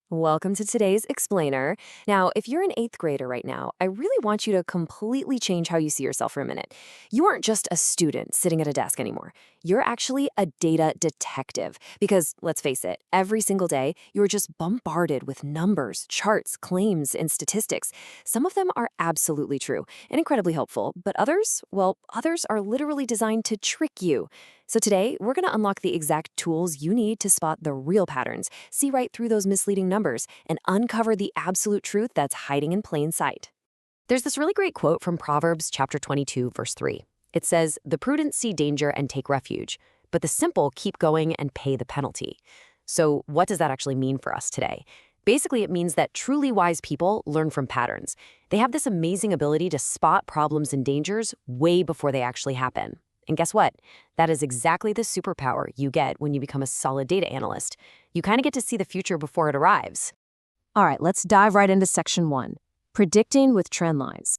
Welcome to today's Explainer. Now, if you're an eighth grader right now, I really want you to completely change how you see yourself for a minute. You aren't just a student sitting at a desk anymore. You're actually a data detective. Because, let's face it, every single day, you're just bombarded with numbers, charts, claims, and statistics. Some of them are absolutely true and incredibly helpful, but others, well, others are literally designed to trick you. So today, we're going to unlock the exact tools you need to spot the real patterns, see right through those misleading numbers, and uncover the absolute truth that's hiding in plain sight. There's this really great quote from Proverbs chapter 22, verse 3. It says, "The prudent see danger and take refuge, but the simple keep going and pay the penalty." So what does that actually mean for us today? Basically, it means that truly wise people learn from patterns. They have this amazing ability to spot problems and dangers way before they actually happen. And guess what? That is exactly the superpower you get when you become a solid data analyst. You kind of get to see the future before it arrives. All right, let's dive right into section 1, predicting with trend lines.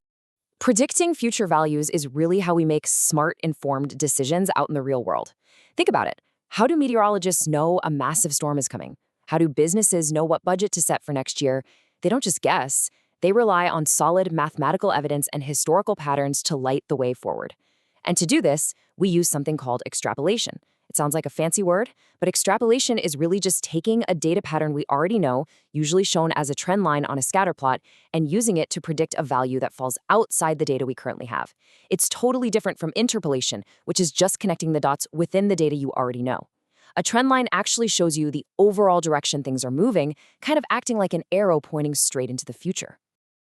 Predicting future values is really how we make smart, informed decisions out in the real world. Think about it. How do meteorologists know a massive storm is coming? How do businesses know what budget to set for next year? They don't just guess. They rely on solid mathematical evidence and historical patterns to light the way forward. And to do this, we use something called extrapolation. It sounds like a fancy word, but extrapolation is really just taking a data pattern we already know, usually shown as a trend line on a scatter plot, and using it to predict a value that falls outside the data we currently have. It's totally different from interpolation, which is just connecting the dots within the data you already know. A trend line actually shows you the overall direction things are moving, kind of acting like an arrow pointing straight into the future.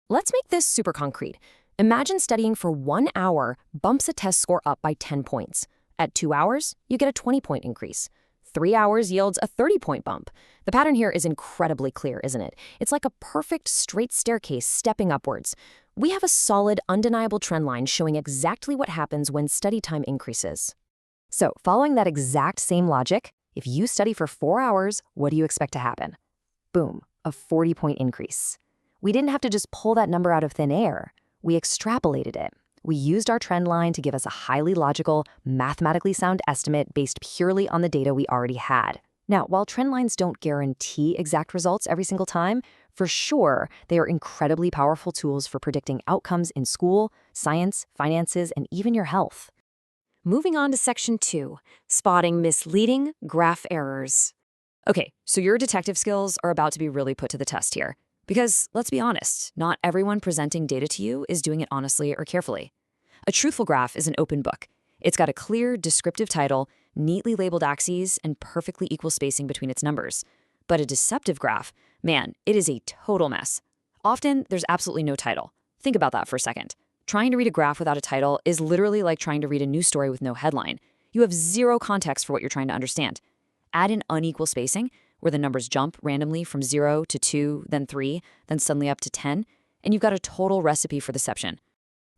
Let's make this super concrete. Imagine studying for 1 hour bumps a test score up by 10 points. At 2 hours, you get a 20-point increase. 3 hours yields a 30-point bump. The pattern here is incredibly clear, isn't it? It's like a perfect straight staircase stepping upwards. We have a solid, undeniable trend line showing exactly what happens when study time increases. So, following that exact same logic, if you study for 4 hours, what do you expect to happen? Boom, a 40-point increase. We didn't have to just pull that number out of thin air. We extrapolated it. We used our trend line to give us a highly logical, mathematically sound estimate based purely on the data we already had. Now, while trend lines don't guarantee exact results every single time, for sure, they are incredibly powerful tools for predicting outcomes in school, science, finances, and even your health. Moving on to section 2, spotting misleading graph errors. Okay, so your detective skills are about to be really put to the test here. Because, let's be honest, not everyone presenting data to you is doing it honestly or carefully. A truthful graph is an open book. It's got a clear, descriptive title, neatly labeled axes, and perfectly equal spacing between its numbers. But a deceptive graph, man, it is a total mess. Often, there's absolutely no title. Think about that for a second. Trying to read a graph without a title is literally like trying to read a news story with no headline. You have zero context for what you're trying to understand. Add in unequal spacing, where the numbers jump randomly from 0 to 2, then 3, then suddenly up to 10, and you've got a total recipe for deception.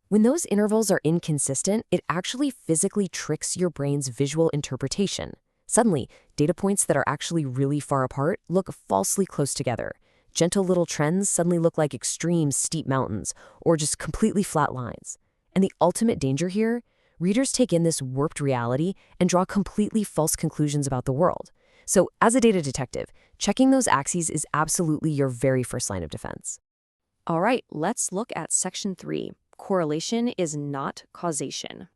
When those intervals are inconsistent, it actually physically tricks your brain's visual interpretation. Suddenly, data points that are actually really far apart look falsely close together. Gentle little trends suddenly look like extreme steep mountains, or just completely flat lines. And the ultimate danger here? Readers take in this warped reality and draw completely false conclusions about the world. So, as a data detective, checking those axes is absolutely your very first line of defense. All right, let's look at section 3. Correlation is not causation.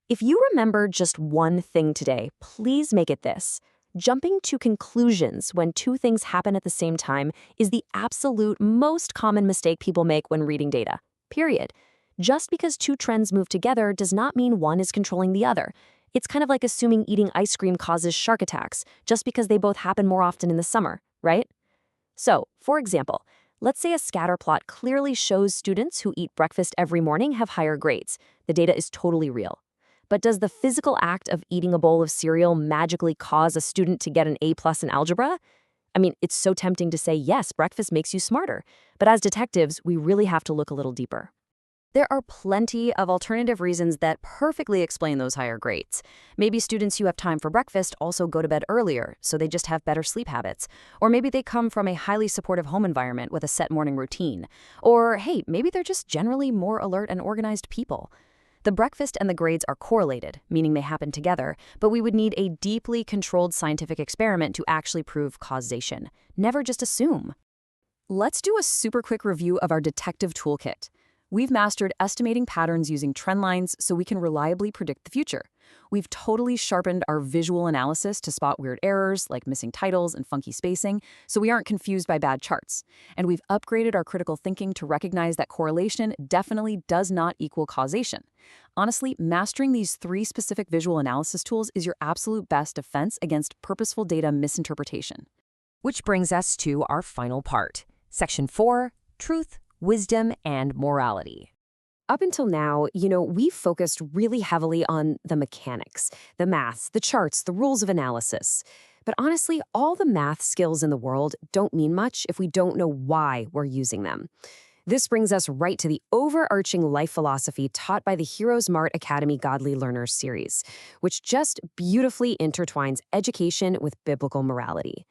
If you remember just one thing today, please make it this. Jumping to conclusions when two things happen at the same time is the absolute most common mistake people make when reading data. Period. Just because two trends move together does not mean one is controlling the other. It's kind of like assuming eating ice cream causes shark attacks just because they both happen more often in the summer, right? So, for example, let's say a scatter plot clearly shows students who eat breakfast every morning have higher grades. The data is totally real. But does the physical act of eating a bowl of cereal magically cause a student to get an A+ in algebra? I mean, it's so tempting to say, yes, breakfast makes you smarter. But as detectives, we really have to look a little deeper. There are plenty of alternative reasons that perfectly explain those higher grades. Maybe students who have time for breakfast also go to bed earlier, so they just have better sleep habits. Or maybe they come from a highly supportive home environment with a set morning routine. Or, hey, maybe they're just generally more alert and organized people. The breakfast and the grades are correlated, meaning they happen together, but we would need a deeply controlled scientific experiment to actually prove causation. Never just assume. Let's do a super quick review of our detective toolkit. We've mastered estimating patterns using trend lines so we can reliably predict the future. We've totally sharpened our visual analysis to spot weird errors like missing titles and funky spacing, so we aren't confused by bad charts. And we've upgraded our critical thinking to recognize that correlation definitely does not equal causation. Honestly, mastering these 3 specific visual analysis tools is your absolute best defense against purposeful data misinterpretation. Which brings us to our final part. Section 4, Truth, Wisdom, and Morality. Up until now, we've focused really heavily on the mechanics, the maths, the charts, the rules of analysis. But honestly, all the math skills in the world don't mean much if we don't know why we're using them. This brings us right to the overarching life philosophy taught by the Heroesmartacademy Godly Learners series, which just beautifully intertwines education with biblical morality.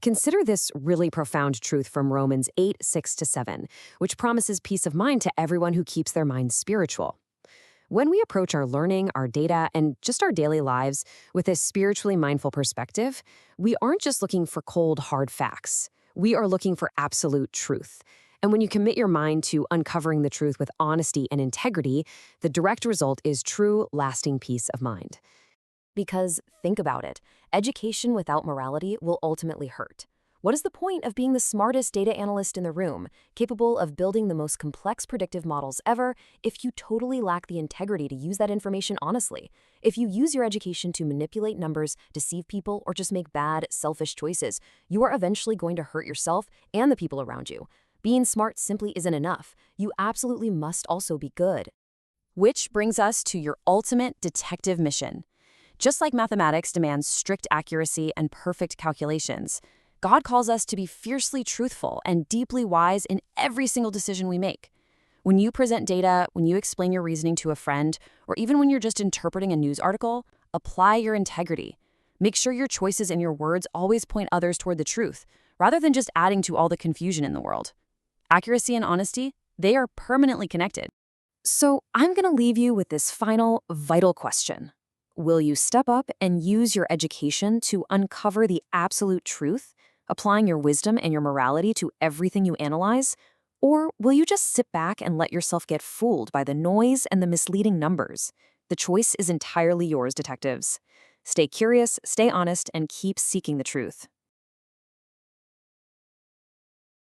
Consider this really profound truth from Romans 8:6-7, which promises peace of mind to everyone who keeps their minds spiritual. When we approach our learning, our data, and just our daily lives with a spiritually mindful perspective, we aren't just looking for cold, hard facts. We are looking for absolute truth. And when you commit your mind to uncovering the truth with honesty and integrity, the direct result is true, lasting peace of mind. Because think about it, education without morality will ultimately hurt. What is the point of being the smartest data analyst in the room, capable of building the most complex predictive models ever, if you totally lack the integrity to use that information honestly? If you use your education to manipulate numbers, deceive people, or just make bad, selfish choices, you are eventually going to hurt yourself and the people around you. Being smart simply isn't enough. You absolutely must also be good. Which brings us to your ultimate detective mission. Just like mathematics demands strict accuracy and perfect calculations, God calls us to be fiercely truthful and deeply wise in every single decision we make. When you present data, when you explain your reasoning to a friend, or even when you're just interpreting a news article, apply your integrity. Make sure your choices and your words always point others toward the truth, rather than just adding to all the confusion in the world. Accuracy and honesty, they are permanently connected. So I'm going to leave you with this final, vital question. Will you step up and use your education to uncover the absolute truth, applying your wisdom and your morality to everything you analyze? Or will you just sit back and let yourself get fooled by the noise and the misleading numbers? The choice is entirely yours, detectives. Stay curious, stay honest, and keep seeking the truth.